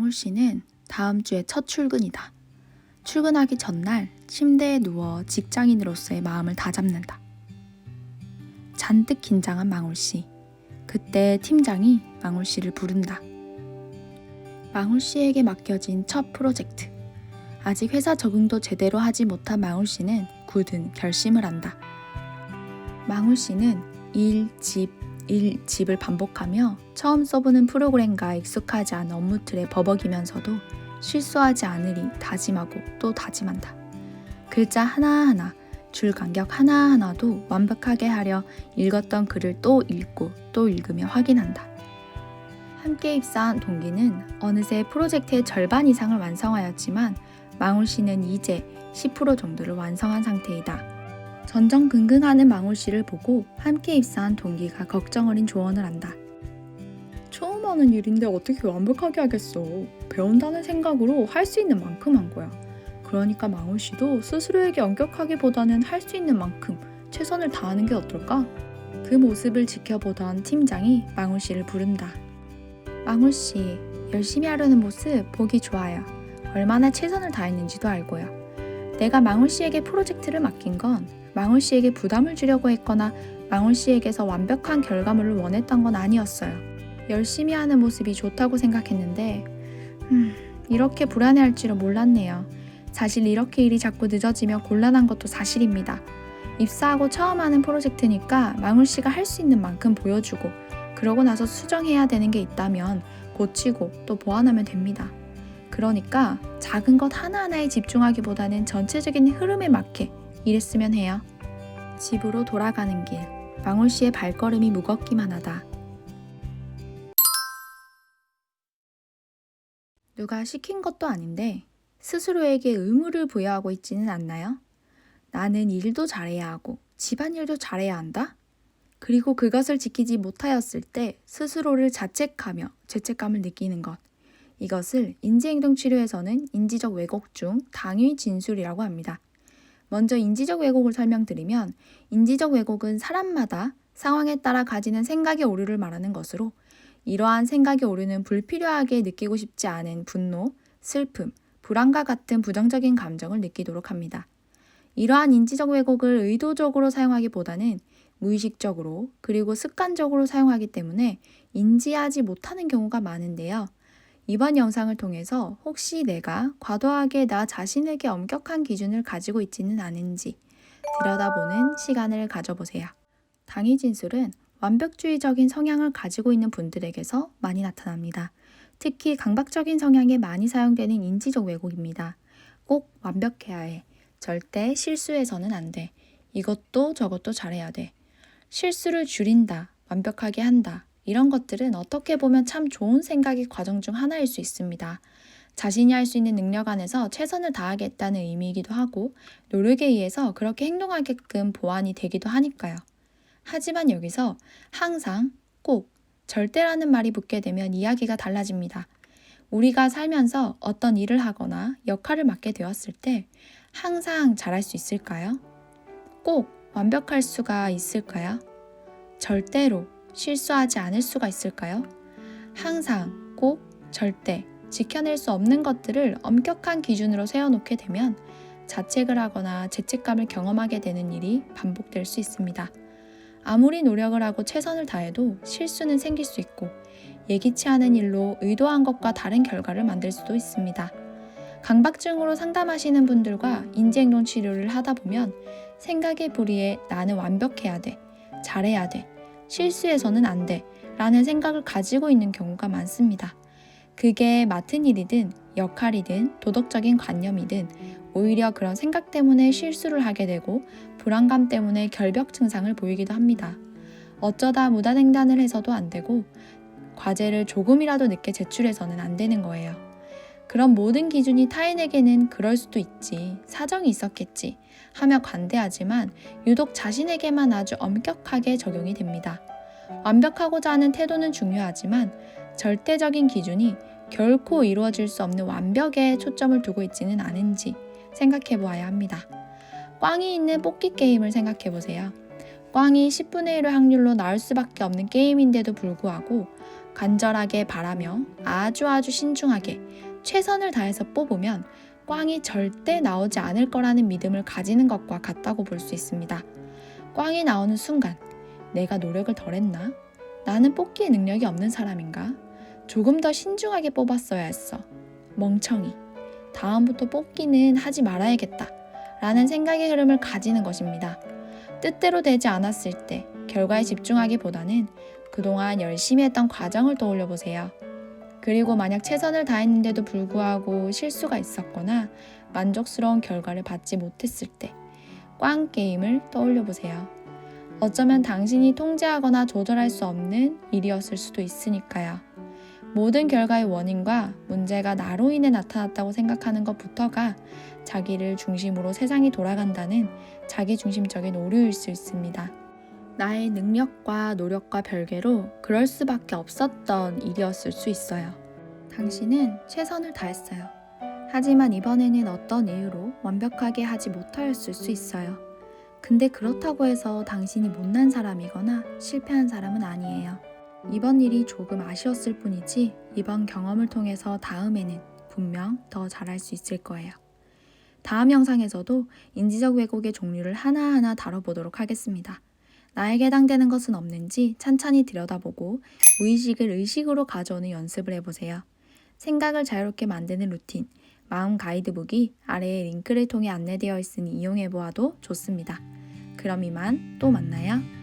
망울 씨는 다음 주에 첫 출근이다. 출근하기 전날 침대에 누워 직장인으로서의 마음을 다잡는다. 잔뜩 긴장한 망울 씨. 그때 팀장이 망울 씨를 부른다. 망울 씨에게 맡겨진 첫 프로젝트. 아직 회사 적응도 제대로 하지 못한 망울 씨는 굳은 결심을 한다. 망울 씨는 일, 집을 반복하며 처음 써보는 프로그램과 익숙하지 않은 업무 틀에 버벅이면서도 실수하지 않으리 다짐하고 또 다짐한다. 글자 하나하나, 줄 간격 하나하나도 완벽하게 하려 읽었던 글을 또 읽고 또 읽으며 확인한다. 함께 입사한 동기는 어느새 프로젝트의 절반 이상을 완성하였지만 망울 씨는 이제 10% 정도를 완성한 상태이다. 전전긍긍하는 망울 씨를 보고 함께 입사한 동기가 걱정 어린 조언을 한다. 처음 하는 일인데 어떻게 완벽하게 하겠어. 배운다는 생각으로 할 수 있는 만큼 한 거야. 그러니까 망울 씨도 스스로에게 엄격하기보다는 할 수 있는 만큼 최선을 다하는 게 어떨까? 그 모습을 지켜보던 팀장이 망울 씨를 부른다. 망울 씨, 열심히 하려는 모습 보기 좋아요. 얼마나 최선을 다했는지도 알고요. 내가 망울 씨에게 프로젝트를 맡긴 건 망울 씨에게 부담을 주려고 했거나 망울 씨에게서 완벽한 결과물을 원했던 건 아니었어요. 열심히 하는 모습이 좋다고 생각했는데 이렇게 불안해할 줄은 몰랐네요. 사실 이렇게 일이 자꾸 늦어지며 곤란한 것도 사실입니다. 입사하고 처음 하는 프로젝트니까 망울 씨가 할 수 있는 만큼 보여주고 그러고 나서 수정해야 되는 게 있다면 고치고 또 보완하면 됩니다. 그러니까 작은 것 하나하나에 집중하기보다는 전체적인 흐름에 맞게 일했으면 해요. 집으로 돌아가는 길, 망울 씨의 발걸음이 무겁기만 하다. 누가 시킨 것도 아닌데 스스로에게 의무를 부여하고 있지는 않나요? 나는 일도 잘해야 하고 집안일도 잘해야 한다? 그리고 그것을 지키지 못하였을 때 스스로를 자책하며 죄책감을 느끼는 것. 이것을 인지행동치료에서는 인지적 왜곡 중 당위 진술이라고 합니다. 먼저 인지적 왜곡을 설명드리면 인지적 왜곡은 사람마다 상황에 따라 가지는 생각의 오류를 말하는 것으로 이러한 생각의 오류는 불필요하게 느끼고 싶지 않은 분노, 슬픔, 불안과 같은 부정적인 감정을 느끼도록 합니다. 이러한 인지적 왜곡을 의도적으로 사용하기보다는 무의식적으로 그리고 습관적으로 사용하기 때문에 인지하지 못하는 경우가 많은데요. 이번 영상을 통해서 혹시 내가 과도하게 나 자신에게 엄격한 기준을 가지고 있지는 않은지 들여다보는 시간을 가져보세요. 당위 진술은 완벽주의적인 성향을 가지고 있는 분들에게서 많이 나타납니다. 특히 강박적인 성향에 많이 사용되는 인지적 왜곡입니다. 꼭 완벽해야 해. 절대 실수해서는 안 돼. 이것도 저것도 잘해야 돼. 실수를 줄인다. 완벽하게 한다. 이런 것들은 어떻게 보면 참 좋은 생각의 과정 중 하나일 수 있습니다. 자신이 할 수 있는 능력 안에서 최선을 다하겠다는 의미이기도 하고 노력에 의해서 그렇게 행동하게끔 보완이 되기도 하니까요. 하지만 여기서 항상, 꼭, 절대라는 말이 붙게 되면 이야기가 달라집니다. 우리가 살면서 어떤 일을 하거나 역할을 맡게 되었을 때 항상 잘할 수 있을까요? 꼭 완벽할 수가 있을까요? 절대로 실수하지 않을 수가 있을까요? 항상, 꼭, 절대 지켜낼 수 없는 것들을 엄격한 기준으로 세워놓게 되면 자책을 하거나 죄책감을 경험하게 되는 일이 반복될 수 있습니다. 아무리 노력을 하고 최선을 다해도 실수는 생길 수 있고 예기치 않은 일로 의도한 것과 다른 결과를 만들 수도 있습니다. 강박증으로 상담하시는 분들과 인지행동 치료를 하다 보면 생각의 불이에 나는 완벽해야 돼, 잘해야 돼, 실수해서는 안 돼 라는 생각을 가지고 있는 경우가 많습니다. 그게 맡은 일이든 역할이든 도덕적인 관념이든 오히려 그런 생각 때문에 실수를 하게 되고 불안감 때문에 결벽 증상을 보이기도 합니다. 어쩌다 무단횡단을 해서도 안 되고 과제를 조금이라도 늦게 제출해서는 안 되는 거예요. 그런 모든 기준이 타인에게는 그럴 수도 있지, 사정이 있었겠지 하며 관대하지만 유독 자신에게만 아주 엄격하게 적용이 됩니다. 완벽하고자 하는 태도는 중요하지만 절대적인 기준이 결코 이루어질 수 없는 완벽에 초점을 두고 있지는 않은지 생각해 보아야 합니다. 꽝이 있는 뽑기 게임을 생각해 보세요. 꽝이 10분의 1의 확률로 나올 수밖에 없는 게임인데도 불구하고 간절하게 바라며 아주 신중하게 최선을 다해서 뽑으면 꽝이 절대 나오지 않을 거라는 믿음을 가지는 것과 같다고 볼 수 있습니다. 꽝이 나오는 순간 내가 노력을 덜 했나? 나는 뽑기에 능력이 없는 사람인가? 조금 더 신중하게 뽑았어야 했어. 멍청이. 다음부터 뽑기는 하지 말아야겠다. 라는 생각의 흐름을 가지는 것입니다. 뜻대로 되지 않았을 때 결과에 집중하기보다는 그동안 열심히 했던 과정을 떠올려 보세요. 그리고 만약 최선을 다했는데도 불구하고 실수가 있었거나 만족스러운 결과를 받지 못했을 때 꽝 게임을 떠올려 보세요. 어쩌면 당신이 통제하거나 조절할 수 없는 일이었을 수도 있으니까요. 모든 결과의 원인과 문제가 나로 인해 나타났다고 생각하는 것부터가 자기를 중심으로 세상이 돌아간다는 자기중심적인 오류일 수 있습니다. 나의 능력과 노력과 별개로 그럴 수밖에 없었던 일이었을 수 있어요. 당신은 최선을 다했어요. 하지만 이번에는 어떤 이유로 완벽하게 하지 못하였을 수 있어요. 근데 그렇다고 해서 당신이 못난 사람이거나 실패한 사람은 아니에요. 이번 일이 조금 아쉬웠을 뿐이지 이번 경험을 통해서 다음에는 분명 더 잘할 수 있을 거예요. 다음 영상에서도 인지적 왜곡의 종류를 하나하나 다뤄보도록 하겠습니다. 나에게 해당되는 것은 없는지 찬찬히 들여다보고 무의식을 의식으로 가져오는 연습을 해보세요. 생각을 자유롭게 만드는 루틴, 마음 가이드북이 아래에 링크를 통해 안내되어 있으니 이용해보아도 좋습니다. 그럼 이만 또 만나요.